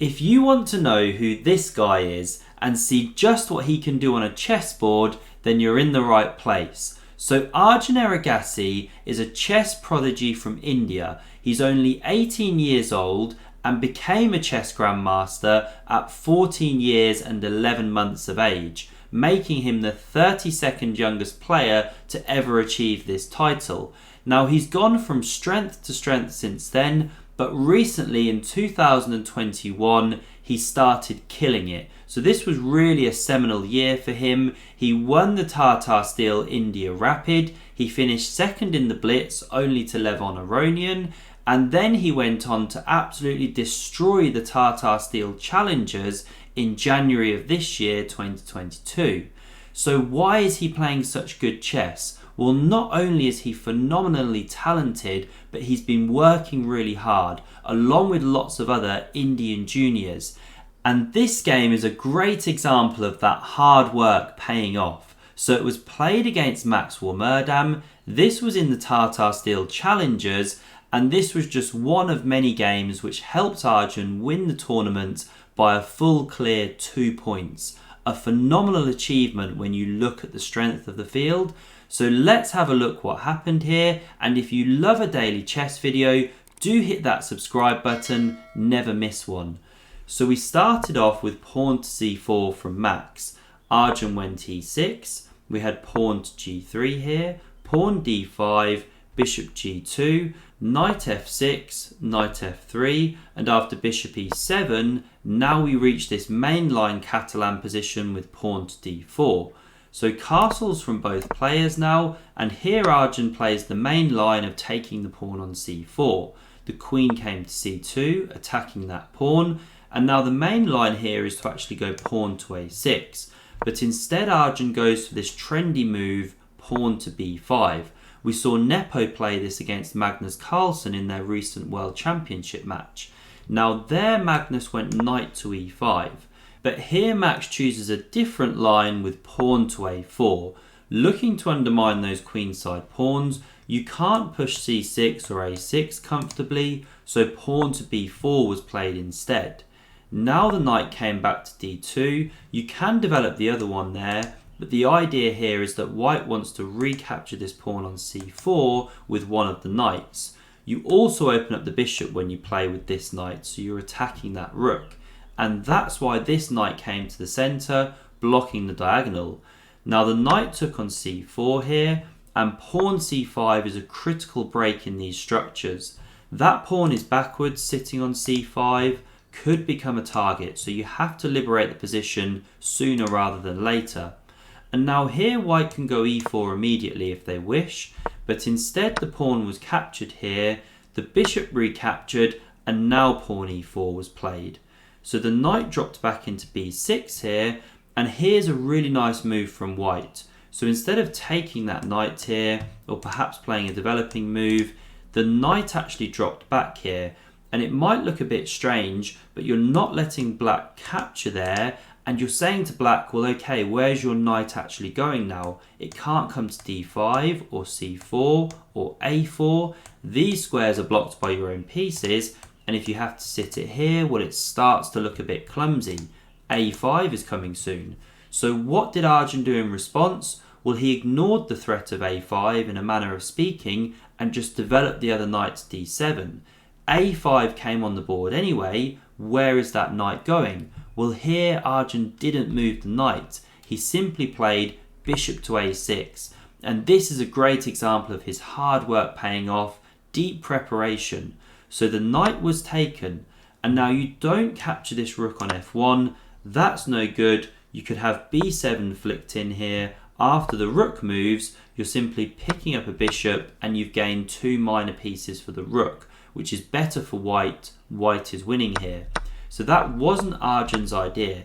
If you want to know who this guy is and see just what he can do on a chessboard, then you're in the right place. So Arjun Erigaisi is a chess prodigy from India. He's only 18 years old and became a chess grandmaster at 14 years and 11 months of age, making him the 32nd youngest player to ever achieve this title. Now he's gone from strength to strength since then, but recently in 2021 he started killing it. So this was really a seminal year for him. He won the Tata Steel India Rapid, he finished second in the Blitz only to Levon Aronian, and then he went on to absolutely destroy the Tata Steel Challengers in January of this year, 2022. So why is he playing such good chess? Well, not only is he phenomenally talented, but he's been working really hard, along with lots of other Indian juniors. And this game is a great example of that hard work paying off. So it was played against Maxwell Murdam, this was in the Tata Steel Challengers, and this was just one of many games which helped Arjun win the tournament by a full clear 2 points. A phenomenal achievement when you look at the strength of the field. So let's have a look what happened here, and if you love a daily chess video, do hit that subscribe button, never miss one. So we started off with pawn to c4 from Max. Arjun went e6, we had pawn to g3 here, pawn d5, bishop g2, knight f6, knight f3, and after bishop e7, now we reach this mainline Catalan position with pawn to d4. So castles from both players now, and here Arjun plays the main line of taking the pawn on c4. The queen came to c2, attacking that pawn, and now the main line here is to actually go pawn to a6. But instead Arjun goes for this trendy move, pawn to b5. We saw Nepo play this against Magnus Carlsen in their recent World Championship match. Now there Magnus went knight to e5. But here Max chooses a different line with pawn to a4. Looking to undermine those queenside pawns, you can't push c6 or a6 comfortably, so pawn to b4 was played instead. Now the knight came back to d2, you can develop the other one there, but the idea here is that white wants to recapture this pawn on c4 with one of the knights. You also open up the bishop when you play with this knight, so you're attacking that rook. And that's why this knight came to the centre, blocking the diagonal. Now the knight took on c4 here, and pawn c5 is a critical break in these structures. That pawn is backwards, sitting on c5, could become a target, so you have to liberate the position sooner rather than later. And now here white can go e4 immediately if they wish, but instead the pawn was captured here, the bishop recaptured, and now pawn e4 was played. So the knight dropped back into b6 here, and here's a really nice move from white. So instead of taking that knight here, or perhaps playing a developing move, the knight actually dropped back here. And it might look a bit strange, but you're not letting black capture there, and you're saying to black, well okay, where's your knight actually going now? It can't come to d5 or c4 or a4. These squares are blocked by your own pieces, and if you have to sit it here, well it starts to look a bit clumsy. a5 is coming soon. So what did Arjun do in response? Well, he ignored the threat of a5 in a manner of speaking and just developed the other knight to d7. a5 came on the board anyway. Where is that knight going? Well, here Arjun didn't move the knight. He simply played bishop to a6. And this is a great example of his hard work paying off, deep preparation. So the knight was taken, and now you don't capture this rook on f1. That's no good. You could have b7 flicked in here. After the rook moves, you're simply picking up a bishop, and you've gained 2 minor pieces for the rook, which is better for white. White is winning here. So that wasn't Arjun's idea.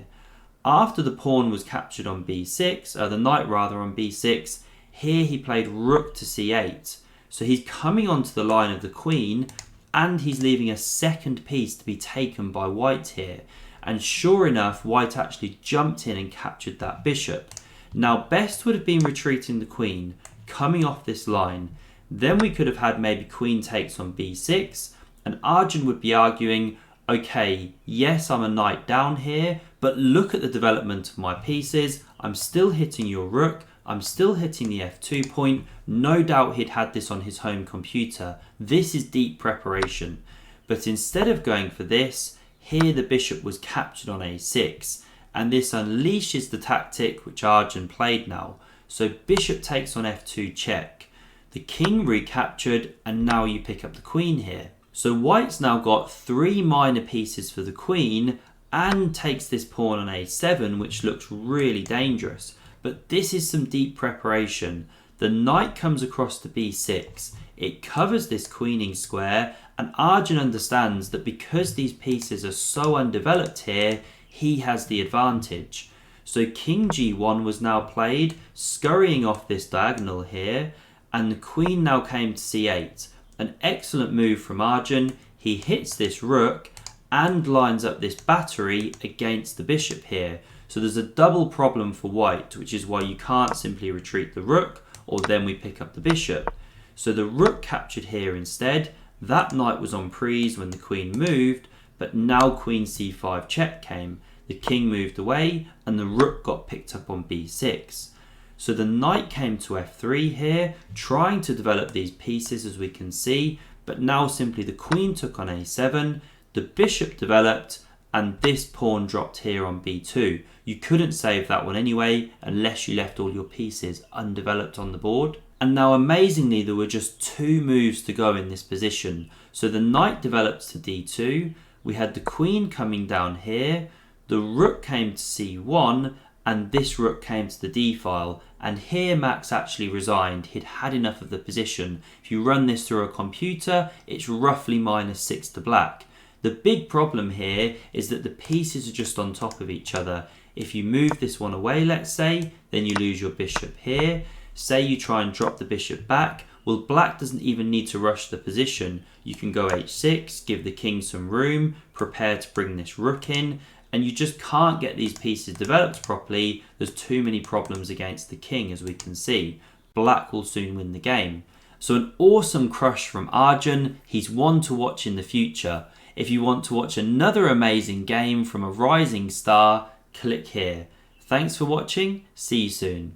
After the pawn was captured on b6, the knight rather on b6, here he played rook to c8. So he's coming onto the line of the queen, and he's leaving a second piece to be taken by white here. And sure enough, white actually jumped in and captured that bishop. Now best would have been retreating the queen, coming off this line. Then we could have had maybe queen takes on b6, and Arjun would be arguing, Okay, yes, I'm a knight down here, but look at the development of my pieces. I'm still hitting your rook. I'm still hitting the f2 point. No doubt he'd had this on his home computer. This is deep preparation. But instead of going for this, here the bishop was captured on a6. And this unleashes the tactic which Arjun played now. So bishop takes on f2 check. The king recaptured, and now you pick up the queen here. So white's now got 3 minor pieces for the queen and takes this pawn on a7, which looks really dangerous. But this is some deep preparation. The knight comes across to b6. It covers this queening square, and Arjun understands that because these pieces are so undeveloped here, he has the advantage. So king g1 was now played, scurrying off this diagonal here, and the queen now came to c8. An excellent move from Arjun. He hits this rook and lines up this battery against the bishop here. So there's a double problem for white, which is why you can't simply retreat the rook, or then we pick up the bishop. So the rook captured here instead. That knight was on prise when the queen moved, but now queen c5 check came. The king moved away and the rook got picked up on b6. So the knight came to f3 here, trying to develop these pieces as we can see, but now simply the queen took on a7, the bishop developed, and this pawn dropped here on b2. You couldn't save that one anyway, unless you left all your pieces undeveloped on the board. And now amazingly, there were just 2 moves to go in this position. So the knight develops to d2, we had the queen coming down here, the rook came to c1, and this rook came to the d-file, and here Max actually resigned. He'd had enough of the position. If you run this through a computer, it's roughly -6 to black. The big problem here is that the pieces are just on top of each other. If you move this one away, let's say, then you lose your bishop here. Say you try and drop the bishop back, well, black doesn't even need to rush the position. You can go h6, give the king some room, prepare to bring this rook in, and you just can't get these pieces developed properly. There's too many problems against the king, as we can see. Black will soon win the game. So an awesome crush from Arjun. He's one to watch in the future. If you want to watch another amazing game from a rising star, click here. Thanks for watching. See you soon.